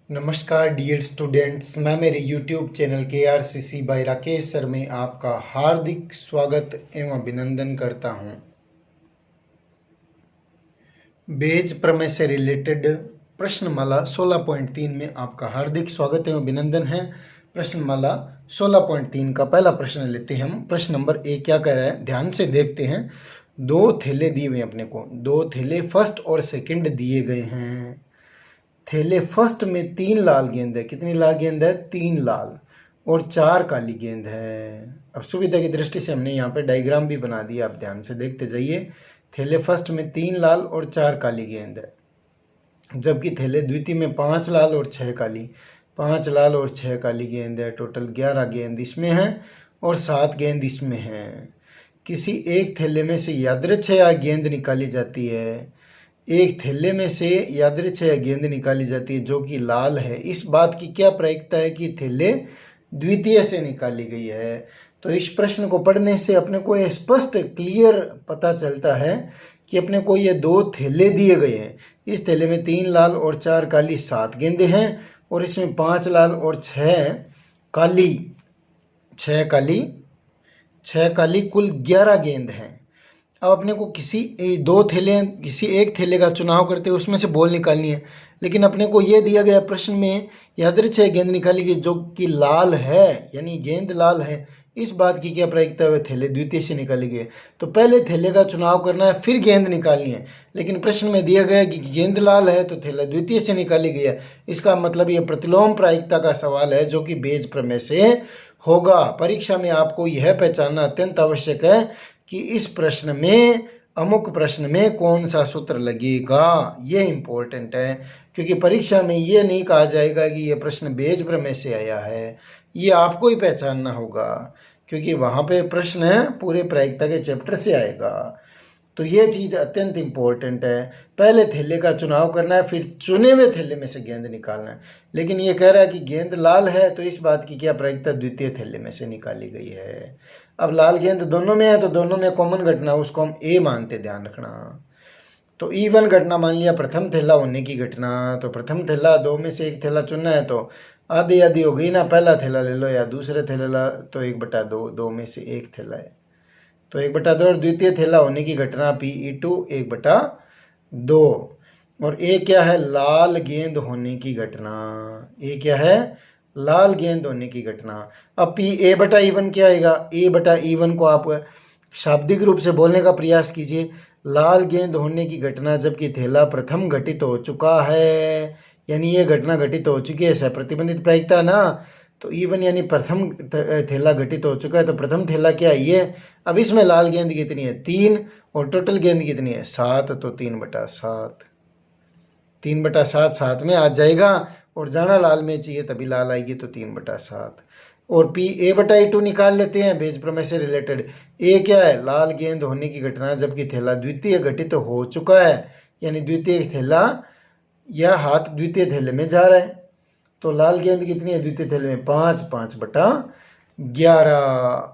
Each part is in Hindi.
नमस्कार डियर स्टूडेंट्स, मैं मेरे YouTube channel KRCC by Rakesh sir में आपका हार्दिक स्वागत एवं अभिनंदन करता हूं। बेज प्रमेय से रिलेटेड प्रश्नमाला 16.3 में आपका हार्दिक स्वागत एवं अभिनंदन है। प्रश्नमाला 16.3 का पहला प्रश्न लेते हैं हम। प्रश्न नंबर 1 क्या कह रहा है, ध्यान से देखते हैं। 2 थैले दिए हुए अपने को, 2 थैले फर्स्ट और सेकंड दिए गए हैं। थैले फर्स्ट में 3 लाल गेंद है। कितनी लाल गेंद है? 3 लाल और 4 काली गेंद है। अब सुविधा की दृष्टि से हमने यहाँ पे डायग्राम भी बना दिया, आप ध्यान से देखते जाइए। थैले फर्स्ट में 3 लाल और 4 काली गेंद है, जबकि थैले द्वितीय में 5 लाल और 6 काली, 5 लाल और 6 काली गेंद है। टोटल 11 गेंद इसमें है और 7 गेंद इसमें है। किसी एक थैले में से यादृच्छिक गेंद निकाली जाती है। एक थैले में से यादृच्छिक गेंद निकाली जाती है जो कि लाल है। इस बात की क्या प्रायिकता है कि थैले द्वितीय से निकाली गई है। तो इस प्रश्न को पढ़ने से अपने को यह स्पष्ट क्लियर पता चलता है कि अपने को ये 2 थैले दिए गए हैं। इस थैले में 3 लाल और 4 काली 7 गेंदे हैं और इसमें 5 लाल और 6 काली कुल 11 गेंद हैं। अब अपने को किसी एक थैले का चुनाव करते हुए उसमें से बॉल निकालनी है, लेकिन अपने को ये दिया गया प्रश्न में यादृच्छिक गेंद निकाली गई जो कि लाल है, यानी गेंद लाल है। इस बात की क्या प्रायिकता है? थैले द्वितीय से निकाली गई। तो पहले थैले का चुनाव करना है, फिर गेंद निकालनी है। लेकिन प्रश्न में दिया गया कि गेंद लाल है तो थैला द्वितीय से निकाली गई है। इसका मतलब ये प्रतिलोम प्रायिकता का सवाल है जो कि बेज प्रमेय से होगा। परीक्षा में आपको यह पहचानना अत्यंत आवश्यक है कि इस प्रश्न में, अमुक प्रश्न में कौन सा सूत्र लगेगा। ये इंपॉर्टेंट है, क्योंकि परीक्षा में ये नहीं कहा जाएगा कि ये प्रश्न बेज प्रमेय से आया है। ये आपको ही पहचानना होगा, क्योंकि वहाँ पे प्रश्न पूरे प्रायिकता के चैप्टर से आएगा। तो ये चीज़ अत्यंत इंपॉर्टेंट है। पहले थैले का चुनाव करना है, फिर चुने हुए थैले में से गेंद निकालना है। लेकिन ये कह रहा है कि गेंद लाल है, तो इस बात की क्या प्रायिकता? द्वितीय थैले में से निकाली गई है। अब लाल गेंद दोनों में है तो दोनों में कॉमन घटना, उसको हम ए मानते, ध्यान रखना। तो इवन घटना मान लिया प्रथम थैला होने की घटना। तो प्रथम थैला, 2 में से एक थैला चुनना है तो आधी आधी हो गई ना। पहला थैला ले लो या दूसरे थैला, तो 1/2, 2 में से एक थैला है तो 1/2। और द्वितीय थैला होने की घटना Pe2 1/2। और ए क्या है? लाल गेंद होने की घटना। ए क्या है? लाल गेंद होने की घटना। अब P(A/E1) क्या आएगा? A/E1 को आप शाब्दिक रूप से बोलने का प्रयास कीजिए। लाल गेंद होने की घटना जबकि थैला प्रथम घटित हो चुका है, यानी ये घटना घटित हो चुकी है, प्रतिबंधित प्रायिकता ना। तो E1 यानी प्रथम थैला घटित हो चुका है, तो प्रथम थैला क्या है? ये। अब इसमें लाल गेंद कितनी है? 3 और टोटल गेंद कितनी है? 7। तो 3/7, 3/7 7 में आ जाएगा और जाना लाल में चाहिए, तभी लाल आएगी, तो 3/7। और Pa/E2 निकाल लेते हैं बेज प्रमेय से रिलेटेड। ए क्या है? लाल गेंद होने की घटना जबकि थैला द्वितीय घटित हो चुका है, यानी द्वितीय थैला या हाथ द्वितीय थैले में जा रहा है। तो लाल गेंद कितनी है द्वितीय थैले में? 5/11।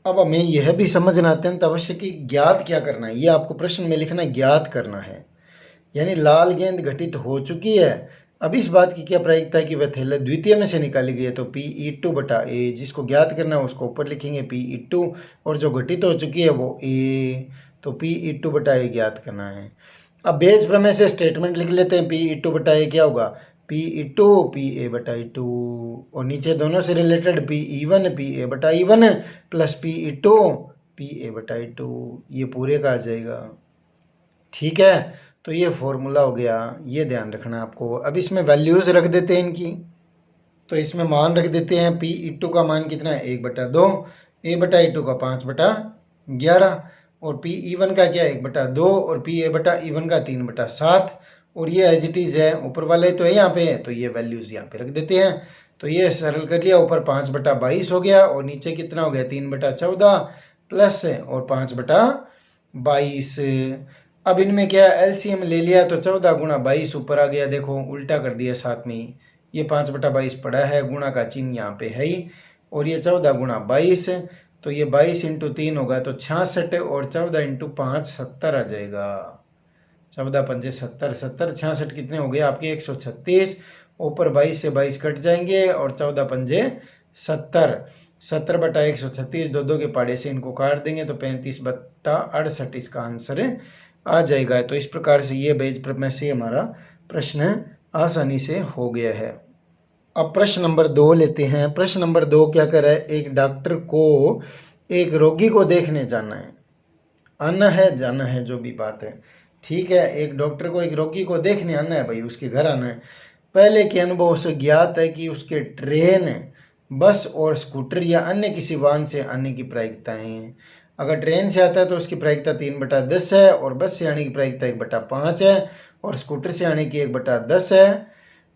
अब हमें यह भी समझना अत्यंत आवश्यक है कि ज्ञात क्या करना है। ये आपको प्रश्न में लिखना, ज्ञात करना है, यानी लाल गेंद घटित हो चुकी है। अब इस बात की क्या प्रायिकता है कि वह थैला द्वितीय में से निकाली गई है। तो Pe2/A, जिसको ज्ञात करना है उसको ऊपर लिखेंगे Pe2, और जो घटित हो चुकी है वो A, तो Pe2/A ज्ञात करना है। अब बेज प्रमेय से स्टेटमेंट लिख लेते हैं। Pe2/A क्या होगा? Pe2 Pa/E2, और नीचे दोनों से related Pe1 Pa/E1 plus Pe2 Pa/E2, ये पूरे का आ जाएगा। ठीक है, तो ये फॉर्मूला हो गया, ये ध्यान रखना आपको। अब इसमें वैल्यूज रख देते हैं इनकी। तो इसमें मान रख देते हैं। Pe2 का मान कितना है? 1/2। A/E2 का 5/11। और Pe1 का क्या है? 1/2। और Pa/E1 का 3/7। और ये एज इट इज है, ऊपर वाले तो है यहाँ पे, तो ये वैल्यूज यहाँ पे रख देते हैं। तो ये सरल कर लिया, ऊपर 5/22 हो गया और नीचे कितना हो गया? 3/14 प्लस और 5/22। अब इनमें क्या एलसीएम ले लिया, तो 14 गुणा 22 ऊपर आ गया। देखो उल्टा कर दिया साथ में ही, ये 5/22 पड़ा है, गुणा का चिन्ह यहाँ पे है ही, और ये 14 गुणा 22, तो ये 22 × 3 होगा तो 66, और 14 × 5 70 आ जाएगा। 14×5 70, 70 66 कितने हो गए आपके? 136। ऊपर 22 से 22 कट जाएंगे और 14 पंजे 70, 70/136, दो दो के पाड़े से इनको काट देंगे तो 35/68 इसका आंसर आ जाएगा। तो इस प्रकार से ये बेज प्रमेय से हमारा प्रश्न आसानी से हो गया है। अब प्रश्न नंबर 2 लेते हैं। प्रश्न नंबर 2 क्या कर रहा है, एक डॉक्टर को एक रोगी को देखने जाना है, आना है जाना है जो भी बात है, ठीक है। एक डॉक्टर को एक रोगी को देखने आना है भाई, उसके घर आना है। पहले के अनुभव से ज्ञात है कि उसके ट्रेन, बस और स्कूटर या अन्य किसी वाहन से आने की प्रायिकताएं हैं। अगर ट्रेन से आता है तो उसकी प्रायिकता 3/10 है, और बस से आने की प्रायिकता 1/5 है, और स्कूटर से आने की 1/10 है,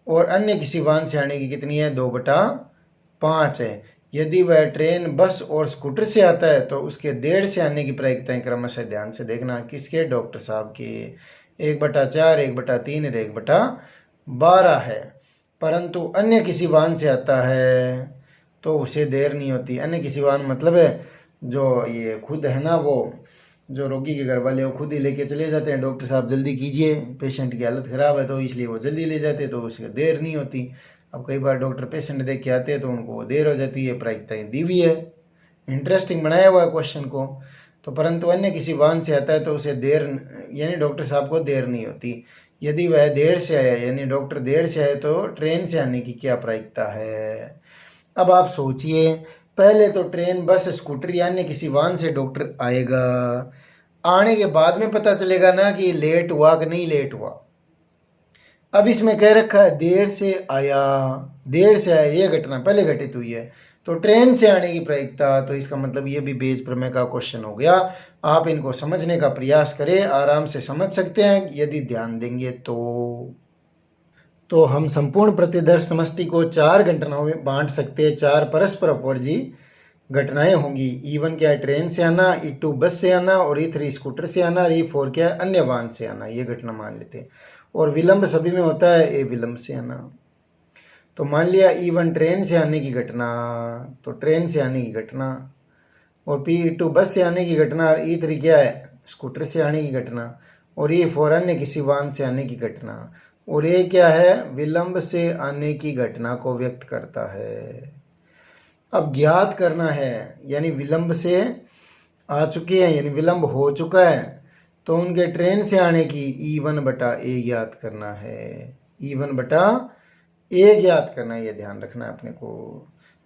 और अन्य किसी वाहन से आने की कितनी है, 2/5 है। यदि वह ट्रेन, बस और स्कूटर से आता है तो उसके 1.5 से आने की प्रायिकताएं क्रमशः ध्यान से देखना, किसके, डॉक्टर साहब के, 1/4, 1/3 और 1/12 है। परंतु अन्य किसी वाहन से आता है तो उसे देर नहीं होती। अन्य किसी वाहन मतलब है जो ये खुद है ना, वो जो रोगी के घर वाले वो खुद ही लेके चले जाते हैं, डॉक्टर साहब जल्दी कीजिए, पेशेंट की हालत ख़राब है, तो इसलिए वो जल्दी ले जाते हैं, तो उसकी देर नहीं होती। अब कई बार डॉक्टर पेशेंट देख के आते हैं तो उनको देर हो जाती है, प्रायिकताएं दी हुई है, इंटरेस्टिंग बनाया हुआ है क्वेश्चन को। तो परंतु अन्य किसी वाहन से आता है तो उसे देर, यानी डॉक्टर साहब को देर नहीं होती। यदि वह देर से आया, यानी डॉक्टर देर से आए, तो ट्रेन से आने की क्या प्रायिकता है। अब आप सोचिए, पहले तो ट्रेन, बस, स्कूटर या अन्य किसी वाहन से डॉक्टर आएगा, आने के बाद में पता चलेगा ना कि लेट हुआ कि नहीं लेट हुआ। अब इसमें कह रखा है देर से आया, देर से आया, ये घटना पहले घटित हुई है, तो ट्रेन से आने की प्रायिकता, तो इसका मतलब ये भी बेज प्रमेय का क्वेश्चन हो गया। आप इनको समझने का प्रयास करें, आराम से समझ सकते हैं यदि ध्यान देंगे तो हम संपूर्ण प्रतिदर्श समष्टि को 4 घटनाओं में बांट सकते हैं। 4 परस्पर अपवर्जी घटनाएं होंगी। E1 क्या है, ट्रेन से आना, E2 बस से आना, और E3 स्कूटर से आना, और E4 क्या है, अन्य वाहन से आना, ये घटना मान लेते हैं। और विलंब सभी में होता है, ए विलंब से आना। तो मान लिया E1 ट्रेन से आने की घटना, तो ट्रेन से आने की घटना, और E2 बस से आने की घटना, और E3 क्या है, स्कूटर से आने की घटना, और E4 अन्य किसी वाहन से आने की घटना, और ये क्या है, विलंब से आने की घटना को व्यक्त करता है। अब ज्ञात करना है, यानी विलंब से आ चुके हैं, यानी विलंब हो चुका है, तो उनके ट्रेन से आने की E1/A ज्ञात करना है। E1/A ज्ञात करना है, ये ध्यान रखना है अपने को।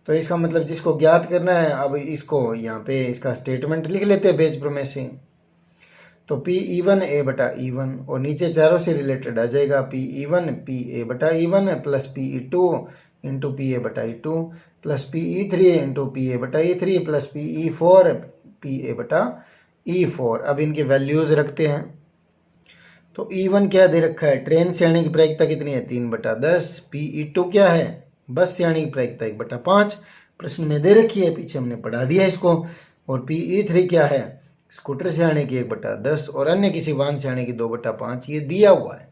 तो इसका मतलब जिसको ज्ञात करना है, अब इसको यहाँ पे इसका स्टेटमेंट लिख लेते हैं बेज प्रमेय से। तो P(E1) A/E1, और नीचे चारों से रिलेटेड आ जाएगा, P(E1) PA/E1 plus P(E2) into PA/E2 plus P(E3) into PA/E3 plus P(E4) PA/E4। अब इनके वैल्यूज रखते हैं। तो E1 क्या दे रखा है, ट्रेन से आने की प्रायिकता कितनी है, 3/10। P(E2) क्या है, बस से आने की प्रायिकता 1/5, प्रश्न में दे रखी है, पीछे हमने पढ़ा दिया इसको। और P(E3) क्या है, स्कूटर से आने की 1/10, और अन्य किसी वाहन से आने की 2/5, ये दिया हुआ है।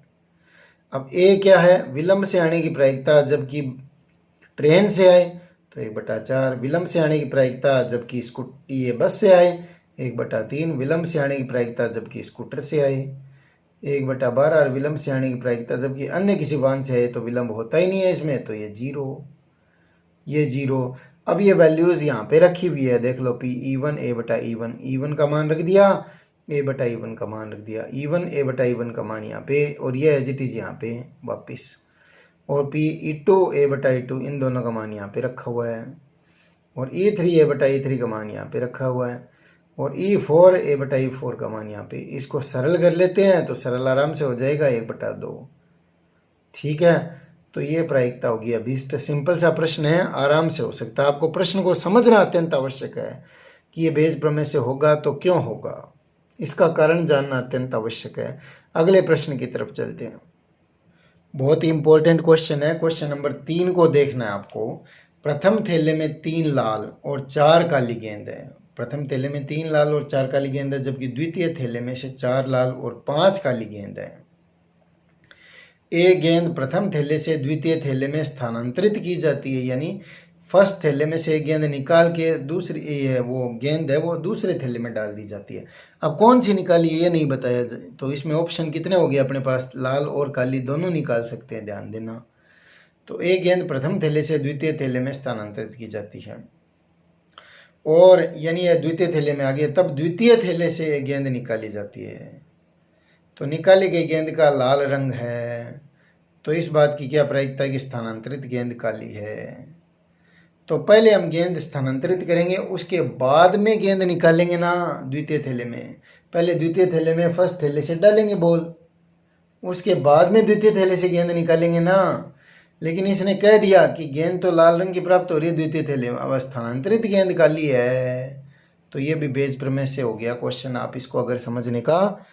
अब ए क्या है, विलंब से आने की प्रायिकता जबकि ट्रेन से आए तो 1/4, विलंब से आने की प्रायिकता जबकि ये बस से आए 1/3, विलंब से आने की प्रायिकता जबकि स्कूटर से आए 1/12, और विलंब से आने की प्रायिकता जबकि अन्य किसी वाहन से आए तो विलंब होता ही नहीं है इसमें, तो ये 0। अब ये वैल्यूज यहाँ पे रखी हुई है, देख लो, P(E1) A/E1, E1 का मान रख दिया, A/E1 का मान रख दिया, E1 A/E1 का मान यहाँ पे, और ये एज इट इज यहाँ पे वापिस, और P(E2) A/E2 इन दोनों का मान यहाँ पे रखा हुआ है, और E3 A/E3 का मान यहाँ पे रखा हुआ है, और E4 A/E4 का मान यहाँ पे। इसको सरल कर लेते हैं तो सरल आराम से हो जाएगा 1/2, ठीक है। तो ये प्रायिकता होगी अभीष्ट। सिंपल सा प्रश्न है, आराम से हो सकता है। आपको प्रश्न को समझना अत्यंत आवश्यक है कि ये बेज प्रमेय से होगा तो क्यों होगा, इसका कारण जानना अत्यंत आवश्यक है। अगले प्रश्न की तरफ चलते हैं। बहुत ही इंपॉर्टेंट क्वेश्चन है। क्वेश्चन नंबर 3 को देखना है आपको। प्रथम थैले में 3 लाल और 4 काली गेंद है। प्रथम थैले में 3 लाल और 4 काली गेंद है, जबकि द्वितीय थैले में से 4 लाल और 5 काली गेंद है। एक गेंद प्रथम थैले से द्वितीय थैले में स्थानांतरित की जाती है, यानी फर्स्ट थैले में से एक गेंद निकाल के दूसरी वो गेंद है वो दूसरे थैले में डाल दी जाती है। अब कौन सी निकाली है ये नहीं बताया, तो इसमें ऑप्शन कितने हो गए अपने पास, लाल और काली दोनों निकाल सकते हैं, ध्यान देना। तो एक गेंद प्रथम थैले से द्वितीय थैले में स्थानांतरित की जाती है, और यानी यह द्वितीय थैले में आ गई, तब द्वितीय थैले से एक गेंद निकाली जाती है। तो निकाली गई गेंद का लाल रंग है, तो इस बात की क्या प्रायिकता है कि स्थानांतरित गेंद काली है। तो पहले हम गेंद स्थानांतरित करेंगे, उसके बाद में गेंद निकालेंगे ना द्वितीय थैले में। पहले द्वितीय थैले में फर्स्ट थैले से डालेंगे बॉल, उसके बाद में द्वितीय थैले से गेंद निकालेंगे ना। लेकिन इसने कह दिया कि गेंद तो लाल रंग की प्राप्त हो रही है द्वितीय थैले में, अब स्थानांतरित गेंद काली है, तो ये भी बेज प्रमेय से हो गया क्वेश्चन। आप इसको अगर समझने का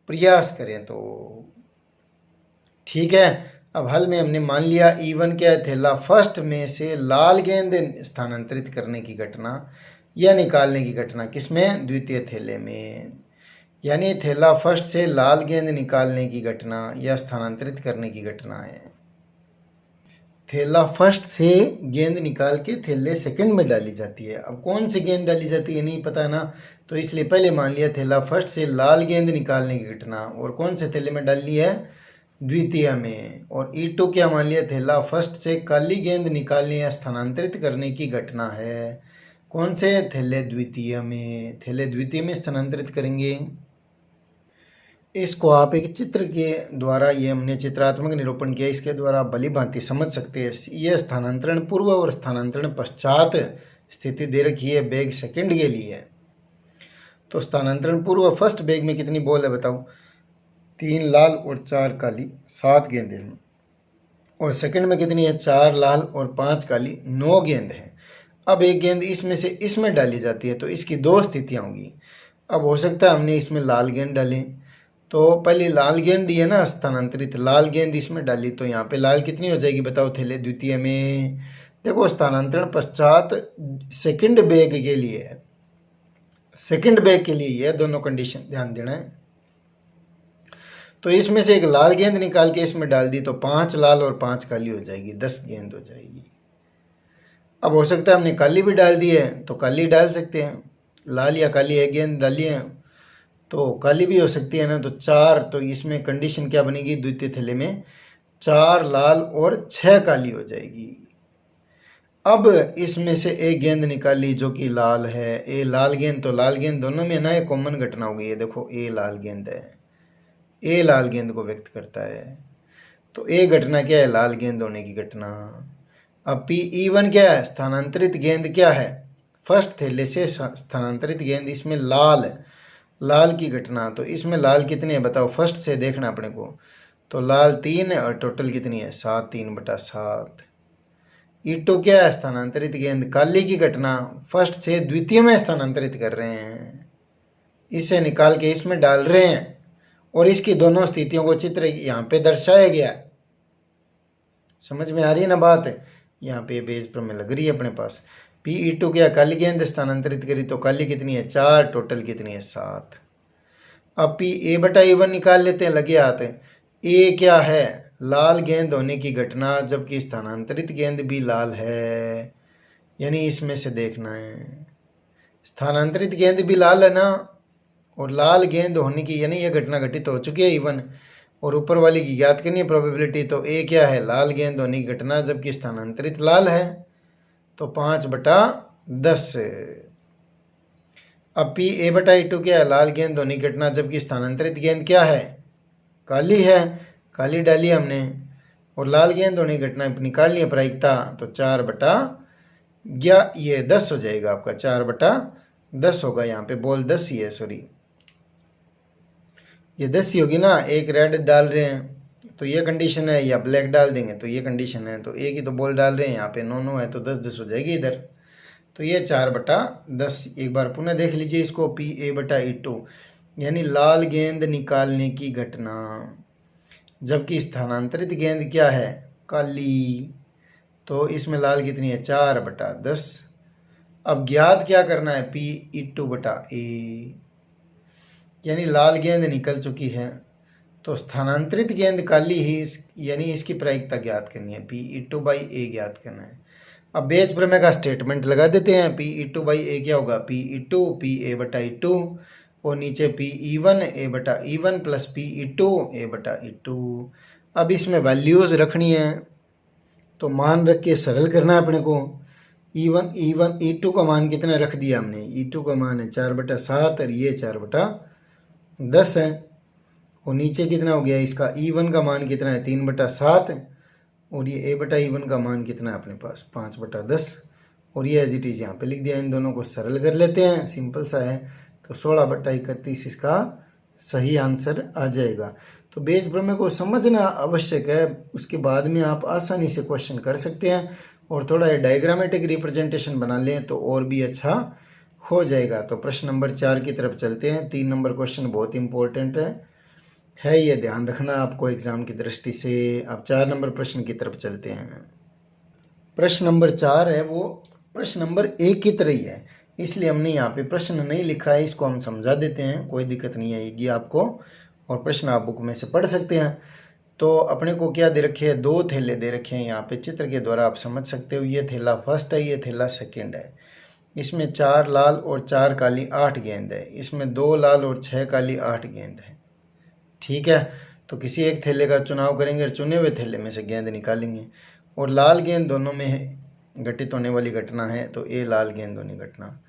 प्रयास करें तो ठीक है। अब हल में हमने मान लिया E1 क्या है, थैला फर्स्ट में से लाल गेंद स्थानांतरित करने की घटना या निकालने की घटना, किसमें, द्वितीय थैले में। यानी थैला फर्स्ट से लाल गेंद निकालने की घटना या स्थानांतरित करने की घटना है। थैला फर्स्ट से गेंद निकाल के थैले सेकंड में डाली जाती है। अब कौन सी गेंद डाली जाती है नहीं पता ना, तो इसलिए पहले मान लिया थैला फर्स्ट से लाल गेंद निकालने की घटना, और कौन से थैले में डालनी है, द्वितीय में। और E2 क्या मान लिया, थैला फर्स्ट से काली गेंद निकालने या स्थानांतरित करने की घटना है, कौन से, थैले द्वितीय में। थैले द्वितीय में स्थानांतरित करेंगे। इसको आप एक चित्र के द्वारा, ये हमने चित्रात्मक निरूपण किया, इसके द्वारा आप भली भांति समझ सकते हैं। यह स्थानांतरण पूर्व और स्थानांतरण पश्चात स्थिति दे रखी है बेग सेकंड के लिए। तो स्थानांतरण पूर्व फर्स्ट बेग में कितनी बॉल है बताओ, 3 लाल और 4 काली, 7 गेंदें हैं। और सेकंड में कितनी है, 4 लाल और 5 काली, 9 गेंद है। अब एक गेंद इसमें से इसमें डाली जाती है, तो इसकी 2 स्थितियां होंगी। अब हो सकता है हमने इसमें लाल गेंद डालें, तो पहले लाल गेंद दी है ना स्थानांतरित, लाल गेंद इसमें डाली, तो यहाँ पे लाल कितनी हो जाएगी बताओ, थैले द्वितीय में। देखो स्थानांतरण पश्चात सेकंड बैग के लिए है, सेकंड बैग के लिए ये दोनों कंडीशन ध्यान देना है। तो इसमें से एक लाल गेंद निकाल के इसमें डाल दी, तो 5 लाल और 5 काली हो जाएगी, 10 गेंद हो जाएगी। अब हो सकता है हमने काली भी डाल दी है, तो काली डाल सकते हैं, लाल या काली एक गेंद डाली है तो काली भी हो सकती है ना। तो 4, तो इसमें कंडीशन क्या बनेगी, द्वितीय थैले में 4 लाल और 6 काली हो जाएगी। अब इसमें से एक गेंद निकाली जो कि लाल है, ए लाल गेंद, तो लाल गेंद दोनों में ना एक कॉमन घटना हो गई है, देखो ए लाल गेंद है, ए लाल गेंद को व्यक्त करता है। तो ए घटना क्या है, लाल गेंद होने की घटना। अब PE1 क्या है, स्थानांतरित गेंद क्या है, फर्स्ट थैले से स्थानांतरित गेंद, इसमें लाल की घटना। तो इसमें लाल कितने हैं बताओ, फर्स्ट से देखना अपने को, तो लाल 3 है और टोटल कितनी है 7, 3/7। E2 क्या है, स्थानांतरित गेंद, काली की घटना, फर्स्ट से द्वितीय में स्थानांतरित कर रहे हैं, इससे निकाल के इसमें डाल रहे हैं, और इसकी दोनों स्थितियों को चित्र यहाँ पे दर्शाया गया। समझ में आ रही है ना बात, यहाँ पे बेस प्रमेय लग रही है अपने पास। PE2 क्या, काली गेंद स्थानांतरित करी, तो काली कितनी है 4, टोटल कितनी है 7। अब PA/A1 निकाल लेते हैं, लगे आते हैं। ए क्या है, लाल गेंद होने की घटना, जबकि स्थानांतरित गेंद भी लाल है, यानी इसमें से देखना है, स्थानांतरित गेंद भी लाल है ना, और लाल गेंद होने की, यानी यह घटना घटित हो चुकी है E1, और ऊपर वाली की ज्ञात करनी है प्रोबेबिलिटी। तो ए क्या है, लाल गेंद होने की घटना, जबकि स्थानांतरित लाल है, तो 5/10। अब PA/E2 क्या है, लाल गेंद होने की घटना, जबकि स्थानांतरित गेंद क्या है, काली है, काली डाली हमने, और लाल गेंद होने की घटना निकाल लिया प्रायिकता, तो 4/11, ये 10 हो जाएगा आपका, 4/10 होगा। यहाँ पे बॉल 10 ही है, सॉरी ये 10 ही होगी ना, एक रेड डाल रहे हैं तो ये कंडीशन है, या ब्लैक डाल देंगे तो ये कंडीशन है, तो एक ही तो बॉल डाल रहे हैं, यहाँ पे 9 है, तो 10-10 हो जाएगी इधर। तो ये 4/10, एक बार पुनः देख लीजिए इसको, PA/E2 यानी लाल गेंद निकालने की घटना, जबकि स्थानांतरित गेंद क्या है, काली, तो इसमें लाल कितनी है 4/10। अब ज्ञात क्या करना है, PE2/A, यानी लाल गेंद निकल चुकी है, तो स्थानांतरित गेंद काली ही, यानी इसकी प्रायिकता ज्ञात करनी है, PE2/A ज्ञात करना है। अब बेज प्रमेय का स्टेटमेंट लगा देते हैं, PE2/A क्या होगा, PE2 PA/E2, और नीचे PE1 A/E1 plus PE2 A/E2। अब इसमें वैल्यूज रखनी है, तो मान रख के सरल करना है अपने को। E1 E2 का मान कितना रख दिया हमने, E2 का मान है 4/7 और ये 4/10 है। और नीचे कितना हो गया इसका, E1 का मान कितना है 3/7 और ये A/E1 का मान कितना है अपने पास 5/10 और ये एज इट इज यहाँ पे लिख दिया। इन दोनों को सरल कर लेते हैं, सिंपल सा है। तो 16/31 इसका सही आंसर आ जाएगा। तो बेस प्रमेय को समझना आवश्यक है, उसके बाद में आप आसानी से क्वेश्चन कर सकते हैं और थोड़ा डायग्रामेटिक रिप्रेजेंटेशन बना लें तो और भी अच्छा हो जाएगा। तो प्रश्न नंबर 4 की तरफ चलते हैं। 3 नंबर क्वेश्चन बहुत इंपॉर्टेंट है, ये ध्यान रखना आपको एग्जाम की दृष्टि से। अब 4 नंबर प्रश्न की तरफ चलते हैं। प्रश्न नंबर 4 है वो प्रश्न नंबर 1 की तरह ही है, इसलिए हमने यहाँ पे प्रश्न नहीं लिखा है, इसको हम समझा देते हैं, कोई दिक्कत नहीं आएगी आपको। और प्रश्न आप बुक में से पढ़ सकते हैं। तो अपने को क्या दे रखे हैं, 2 थैले दे रखे हैं यहाँ पे, चित्र के द्वारा आप समझ सकते हो। ये थैला फर्स्ट है, ये थैला सेकंड है। इसमें 4 लाल और 4 काली 8 गेंद है। इसमें 2 लाल और 6 काली 8 गेंद है। ठीक है, तो किसी एक थैले का चुनाव करेंगे और चुने हुए थैले में से गेंद निकालेंगे। और लाल गेंद दोनों में घटित होने वाली घटना है, तो ए लाल गेंद होनी घटना।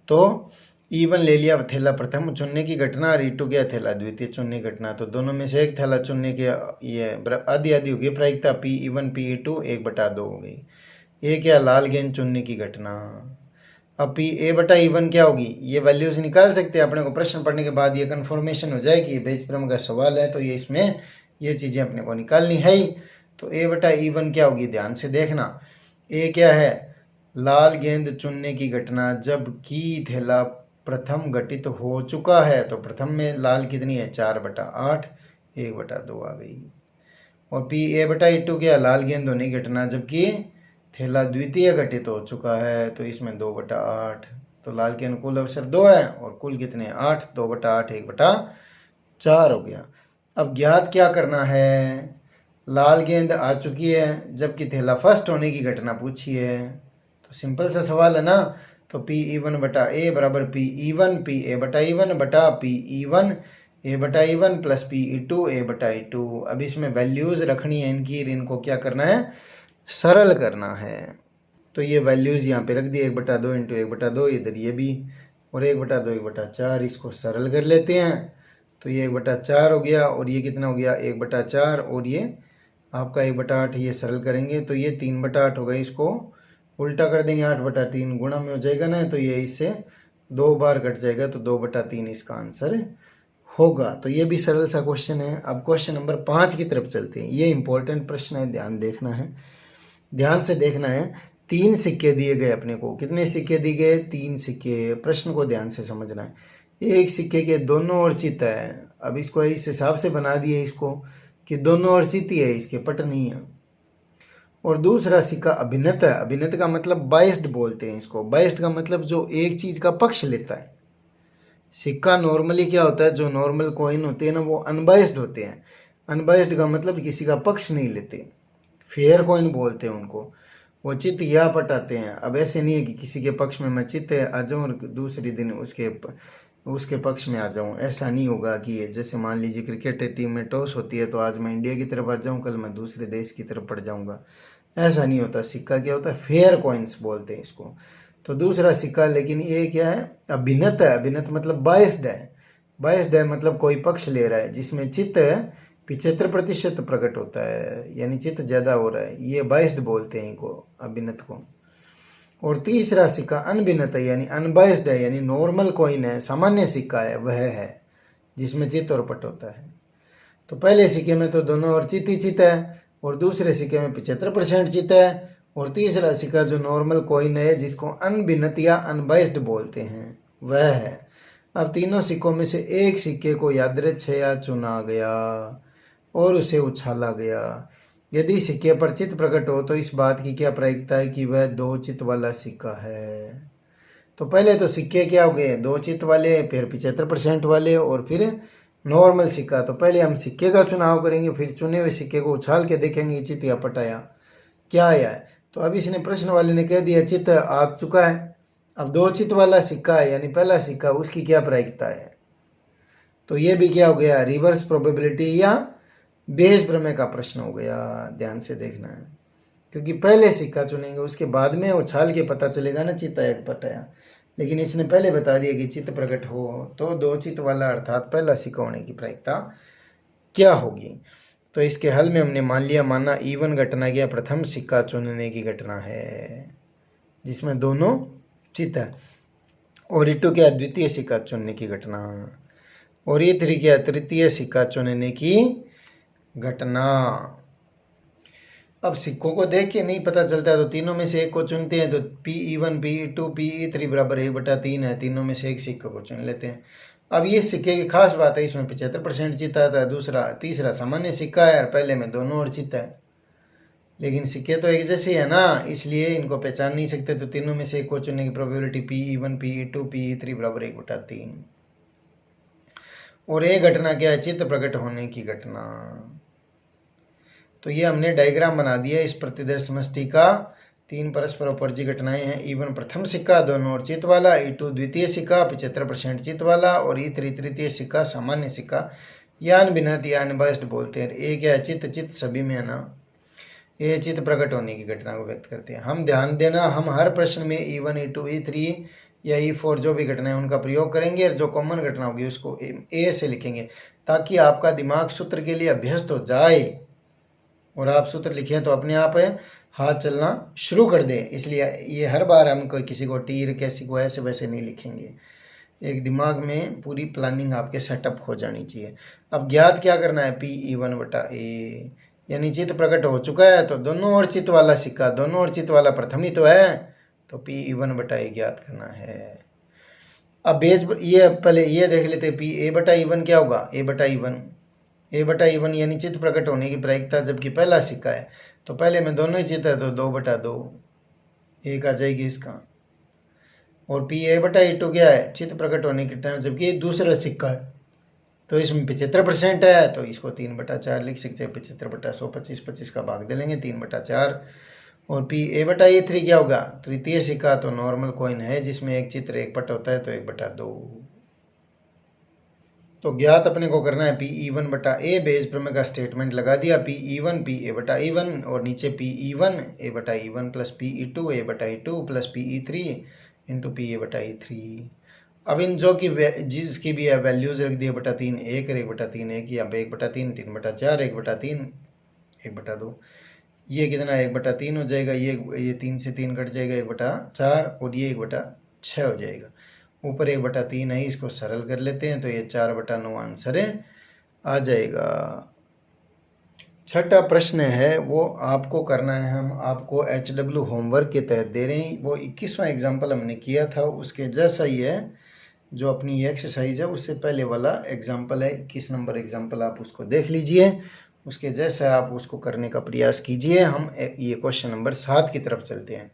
तो E1 ले लिया थैला प्रथम चुनने की घटना और E2 गया थैला द्वितीय चुनने की घटना। तो दोनों में से एक थैला चुनने के ये आधी आधी हो गई प्रायिकता, P1 P2 1/2 हो गई। ये क्या, लाल गेंद चुनने की घटना। अब A/E1 क्या होगी, ये वैल्यूज निकाल सकते हैं अपने को, प्रश्न पढ़ने के बाद ये कन्फर्मेशन हो जाएगी। बेज प्रमेय का सवाल है तो ये इसमें ये चीज़ें अपने को निकालनी है ही। तो A/E1 क्या होगी, ध्यान से देखना। ए क्या है, लाल गेंद चुनने की घटना जबकि थैला प्रथम घटित हो चुका है। तो प्रथम में लाल कितनी है 4/8 1/2 आ गई। और A/E2 क्या, लाल गेंद होने की घटना जबकि थैला द्वितीय घटित हो चुका है, तो इसमें 2/8। तो लाल के अनुकूल अवसर 2 है और कुल कितने 8, 2/8 1/4 हो गया। अब ज्ञात क्या करना है, लाल गेंद आ चुकी है जबकि थैला फर्स्ट होने की घटना पूछी है। तो सिंपल सा सवाल है ना। तो P1/A बराबर P1 PA/E1 बटा P1 A/E1 plus P2 A/E2। अब इसमें वैल्यूज रखनी है इनकी, इनको क्या करना है, सरल करना है। तो ये वैल्यूज यहाँ पे रख दिए 1/2 इंटू 1/2, इधर ये भी, और 1/2 1/4, इसको सरल कर लेते हैं। तो ये 1/4 हो गया और ये कितना हो गया 1/4 और ये आपका 1/8, ये सरल करेंगे तो ये 3/8 होगा। इसको उल्टा कर देंगे 8/3 गुणा में हो जाएगा ना, तो ये इससे 2 बार कट जाएगा, तो 2/3 इसका आंसर होगा। तो ये भी सरल सा क्वेश्चन है। अब क्वेश्चन नंबर 5 की तरफ चलते हैं। ये इंपॉर्टेंट प्रश्न है, ध्यान देखना है, ध्यान से देखना है। 3 सिक्के दिए गए अपने को, कितने सिक्के दिए गए 3 सिक्के। प्रश्न को ध्यान से समझना है। एक सिक्के के दोनों ओर चित्त है। अब इसको इस हिसाब से बना दिए इसको कि दोनों ओर चित्त ही है, इसके पट नहीं है। और दूसरा सिक्का अभिन्नत है। अभिन्नत का मतलब बाइस्ड बोलते हैं इसको। बाइस्ड का मतलब जो एक चीज का पक्ष लेता है। सिक्का नॉर्मली क्या होता है, जो नॉर्मल कॉइन होते हैं ना वो अनबाइस्ड होते हैं। अनबाइस्ड का मतलब किसी का पक्ष नहीं लेते, फेयर कॉइन बोलते हैं उनको। वो चित्त या पटाते हैं। अब ऐसे नहीं है कि किसी के पक्ष में मैं चित्त आ जाऊँ और दूसरे दिन उसके पक्ष में आ जाऊँ। ऐसा नहीं होगा कि जैसे मान लीजिए क्रिकेट टीम में टॉस होती है तो आज मैं इंडिया की तरफ आ जाऊँ, कल मैं दूसरे देश की तरफ पड़ जाऊँगा, ऐसा नहीं होता। सिक्का क्या होता है, फेयर कॉइन्स बोलते हैं इसको। तो दूसरा सिक्का, लेकिन ये क्या है, अभिन्नत है। अभिन्नत मतलब बाइस्ड है। बाइस्ड है मतलब कोई पक्ष ले रहा है, जिसमें चित्त 75% प्रकट होता है, यानी चित्त ज्यादा हो रहा है, ये बाइस्ड बोलते हैं इनको, अभिन्नत को। और तीसरा सिक्का अनभिन्नत है, यानी अनबाइस्ड है, यानी नॉर्मल कॉइन है, सामान्य सिक्का है, वह है जिसमें चित्त और पट होता है। तो पहले सिक्के में तो दोनों ओर चित्त ही चित्त है, और दूसरे सिक्के में 75% चित्त है, और तीसरा सिक्का जो नॉर्मल कॉइन है जिसको अनभिन्नत या अनबाइस्ड बोलते हैं वह है। अब तीनों सिक्कों में से एक सिक्के को यादृच्छया चुना गया और उसे उछाला गया। यदि सिक्के पर चित्त प्रकट हो तो इस बात की क्या प्रायिकता है कि वह 2 चित्त वाला सिक्का है। तो पहले तो सिक्के क्या हो गए, 2 चित्त वाले, फिर 75% वाले, और फिर नॉर्मल सिक्का। तो पहले हम सिक्के का चुनाव करेंगे, फिर चुने हुए सिक्के को उछाल के देखेंगे चित्त या पटाया क्या आया है। तो अब इसने प्रश्न वाले ने कह दिया चित्त आ चुका है। अब 2 चित्त वाला सिक्का है, यानी पहला सिक्का, उसकी क्या प्रायिकता है। तो ये भी क्या हो गया, रिवर्स प्रोबेबिलिटी या बेज प्रमेय का प्रश्न हो गया। ध्यान से देखना है। क्योंकि पहले सिक्का चुनेंगे, उसके बाद में उछाल के पता चलेगा ना चित्त एक पटाया। लेकिन इसने पहले बता दिया कि चित्त प्रकट हो तो दो चित्त वाला अर्थात पहला सिक्का होने की प्रायिकता क्या होगी। तो इसके हल में हमने मान लिया, माना E1 घटना क्या प्रथम सिक्का चुनने की घटना है जिसमें दोनों चित्त है, और E2 क्या द्वितीय सिक्का चुनने की घटना, और E3 क्या तृतीय सिक्का चुनने की घटना। अब सिक्कों को देख के नहीं पता चलता तो तीनों में से एक को चुनते हैं, तो Pe1 Pe2 Pe3 बराबर 1/3 है, तीनों में से एक सिक्के को चुन लेते हैं। अब ये सिक्के की खास बात है, इसमें 75% चित्त आता है, तीसरा सामान्य सिक्का है और पहले में दोनों और चित्त है। लेकिन सिक्के तो एक जैसे है ना, इसलिए इनको पहचान नहीं सकते, तो तीनों में से एक को चुनने की प्रोबेबिलिटी Pe1 Pe2 Pe3 बराबर 1/3। और एक घटना क्या है, चित्त प्रकट होने की घटना। तो ये हमने डायग्राम बना दिया इस प्रतिदर्श समष्टि का। तीन परस्पर अपरजी घटनाएं हैं, E1 प्रथम सिक्का दोनों और चित्त वाला, E2 द्वितीय सिक्का 75% चित्त वाला, और E3 तृतीय सिक्का सामान्य सिक्का या अनभिन्नत या अनबैस्ड बोलते हैं। एक है चित्त, चित्त सभी में है ना, ये चित्त प्रकट होने की घटना को व्यक्त करते हैं। हम ध्यान देना, हम हर प्रश्न में E1 E2 E3 या E4 जो भी घटना है उनका प्रयोग करेंगे, और जो कॉमन घटना होगी उसको ए से लिखेंगे, ताकि आपका दिमाग सूत्र के लिए अभ्यस्त हो जाए, और आप सूत्र लिखे तो अपने आप हाथ चलना शुरू कर दे। इसलिए ये हर बार हम कोई किसी को तीर किसी को ऐसे वैसे नहीं लिखेंगे, एक दिमाग में पूरी प्लानिंग आपके सेटअप हो जानी चाहिए। अब ज्ञात क्या करना है, Pe1/A, यानी चित्त प्रकट हो चुका है तो दोनों और चित्त वाला सिक्का, दोनों और चित्त वाला प्रथम ही तो है, तो Pe1/A ज्ञात करना है। अब बेस ये पहले ये देख लेते हैं, A/E1 क्या होगा, A/E1 यानी चित्त प्रकट होने की प्रायिकता, जबकि पहला सिक्का है तो पहले में दोनों ही चित्त है तो 2/2 एक आ जाएगी इसका। और Pa/E2 क्या है, चित्त प्रकट होने की टाइम, जबकि दूसरा सिक्का है तो इसमें 75% है तो इसको 3/4 लिख सकते हैं। 75/100 25 का भाग दे लेंगे 3/4। और Pa/E3 क्या होगा, तृतीय सिक्का तो नॉर्मल कॉइन है जिसमें एक चित्र एक पट होता है तो 1/2। तो ज्ञात अपने को करना है Pe1/A, बेस प्रमेय का स्टेटमेंट लगा दिया, Pe1 Pa/E1 और नीचे Pe1 A/E1 plus Pe2 A/E2 plus Pe3 into Pa/E3। अब इन जो की जिसकी भी वैल्यूज रख दिए 1/3 1 और 1/3 1, या 1/3 3/4 1/3 1/2, ये कितना 1/3 हो जाएगा, ये 3 से 3 कट जाएगा 1/4, और ये 1/6 हो जाएगा। ऊपर 1/3 है, इसको सरल कर लेते हैं तो ये 4/9 आंसर आ जाएगा। छठा प्रश्न है वो आपको करना है, हम आपको HW होमवर्क के तहत दे रहे हैं, वो 21वां एग्जाम्पल हमने किया था उसके जैसा ही है, जो अपनी ये एक्सरसाइज है उससे पहले वाला एग्जाम्पल है 21 नंबर एग्जाम्पल, आप उसको देख लीजिए, उसके जैसा आप उसको करने का प्रयास कीजिए। हम ये क्वेश्चन नंबर 7 की तरफ चलते हैं।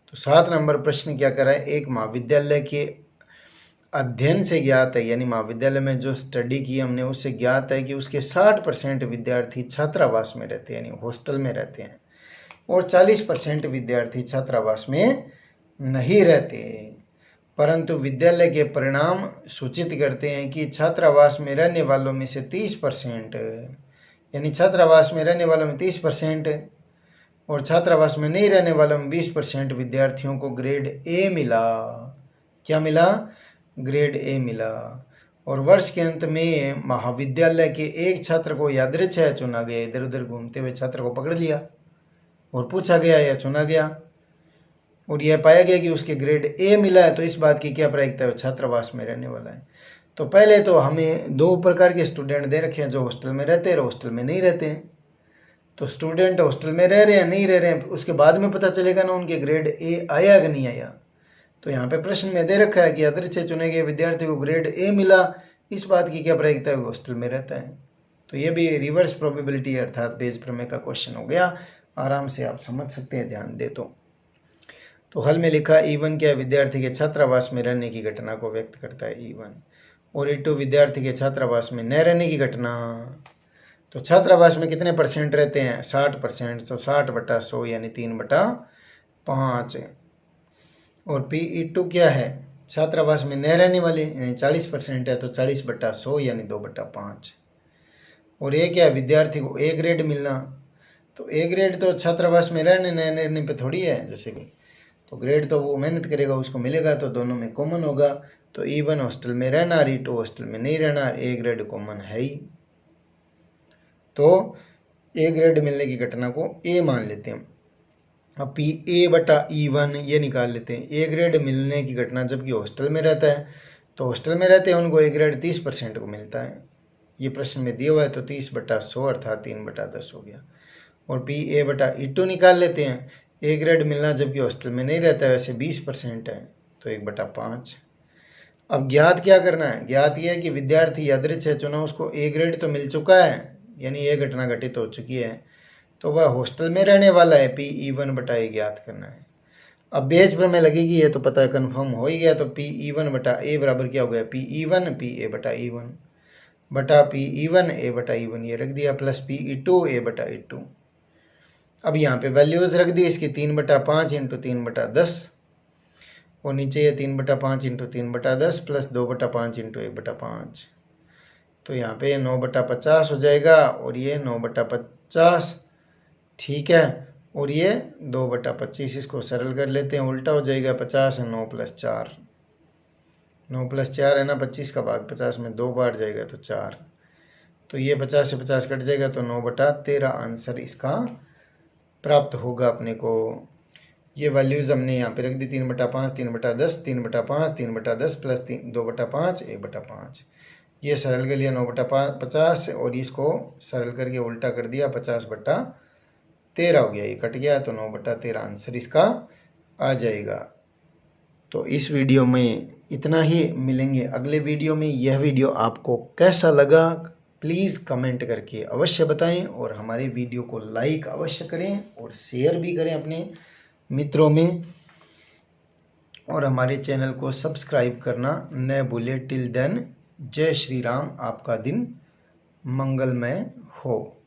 तो 7 नंबर प्रश्न क्या कर रहा है, एक महाविद्यालय के अध्ययन से ज्ञात है, यानी महाविद्यालय में जो स्टडी की हमने उससे ज्ञात है कि उसके 60% विद्यार्थी छात्रावास में रहते हैं, यानी हॉस्टल में रहते हैं, और 40% विद्यार्थी छात्रावास में नहीं रहते। परंतु विद्यालय के परिणाम सूचित करते हैं कि छात्रावास में रहने वालों में से 30%, यानी छात्रावास में रहने वालों में 30% और छात्रावास में नहीं रहने वालों में 20% विद्यार्थियों को ग्रेड ए मिला। क्या मिला, ग्रेड ए मिला। और वर्ष के अंत में महाविद्यालय के एक छात्र को यादृच्छिक चुना गया, इधर उधर घूमते हुए छात्र को पकड़ लिया और पूछा गया या चुना गया, और यह पाया गया कि उसके ग्रेड ए मिला है, तो इस बात की क्या प्रायिकता है, छात्रावास में रहने वाला है। तो पहले तो हमें दो प्रकार के स्टूडेंट दे रखे हैं, जो हॉस्टल में रहते हैं और हॉस्टल में नहीं रहते हैं। तो स्टूडेंट हॉस्टल में रह रहे हैं नहीं रह रहे हैं, उसके बाद में पता चलेगा ना उनके ग्रेड ए आया कि नहीं आया। तो यहाँ पे प्रश्न में दे रखा है कि यादृच्छिक चुने गए विद्यार्थी को ग्रेड ए मिला, इस बात की क्या प्रायिकता है, हॉस्टल में रहता है। तो ये भी रिवर्स प्रोबेबिलिटी अर्थात बेज प्रमेय का क्वेश्चन हो गया, आराम से आप समझ सकते हैं ध्यान दे तो हल में लिखा E1 क्या विद्यार्थी के छात्रावास में रहने की घटना को व्यक्त करता है E1, और E2 विद्यार्थी के छात्रावास में न रहने की घटना। तो छात्रावास में कितने परसेंट रहते हैं, 60%, तो 60/100 यानी 3/5। और Pe2 क्या है, छात्रावास में न रहने वाले यानी 40% है तो 40/100 यानी 2/5। और ये क्या है, विद्यार्थी को ए ग्रेड मिलना, तो ए ग्रेड तो छात्रावास में रहने पे थोड़ी है जैसे कि, तो ग्रेड तो वो मेहनत करेगा उसको मिलेगा, तो दोनों में कॉमन होगा। तो E1 हॉस्टल में रहना, E2 हॉस्टल में नहीं रहना, ए ग्रेड कॉमन है ही। तो ए ग्रेड मिलने की घटना को ए मान लेते हैं। अब PA/E1 ये निकाल लेते हैं। ए ग्रेड मिलने की घटना जबकि हॉस्टल में रहता है, तो हॉस्टल में रहते हैं उनको ए ग्रेड 30% को मिलता है। ये प्रश्न में दिया हुआ है, तो 30/100 अर्थात 3/10 हो गया। और PA/E2 निकाल लेते हैं। ए ग्रेड मिलना जबकि हॉस्टल में नहीं रहता है, वैसे 20% है, तो 1/5। अब ज्ञात क्या करना है? ज्ञात ये है कि विद्यार्थी यादृच्छिक चुना, उसको ए ग्रेड तो मिल चुका है, यानी ये घटना घटित हो चुकी है, तो वह हॉस्टल में रहने वाला है। PE1/A ज्ञात करना है। अब बेस प्रमेय लगेगी, ये तो पता है, कन्फर्म हो ही गया। तो PE1/A बराबर क्या हो गया? PE1 PA/E1 बटा PE1 A/E1 ये रख दिया, प्लस PE2 A/E2। अब यहाँ पे वैल्यूज रख दी इसकी, 3/5 इंटू 3/10, और नीचे ये 3/5 इंटू 3/10 प्लस 2/5 इंटू 1/5। तो यहाँ पे 9/50 हो जाएगा, और ये 9/50, ठीक है। और ये 2/25, इसको सरल कर लेते हैं, उल्टा हो जाएगा, 50 है 9 + 4, 9 + 4 है ना 25 का भाग 50 में 2 बार जाएगा तो 4, तो ये 50 से 50 कट जाएगा, तो 9/13 आंसर इसका प्राप्त होगा अपने को। ये वैल्यूज़ हमने यहाँ पे रख दी, 3/5 3/10 3/5 3/10 प्लस 2/5 1/5। ये सरल कर लिया 9/50, और इसको सरल करके उल्टा कर दिया, 50/13 हो गया, ये कट गया, तो 9/13 आंसर इसका आ जाएगा। तो इस वीडियो में इतना ही, मिलेंगे अगले वीडियो में। यह वीडियो आपको कैसा लगा प्लीज़ कमेंट करके अवश्य बताएं, और हमारे वीडियो को लाइक अवश्य करें और शेयर भी करें अपने मित्रों में, और हमारे चैनल को सब्सक्राइब करना न भूलें। टिल देन, जय श्री राम। आपका दिन मंगलमय हो।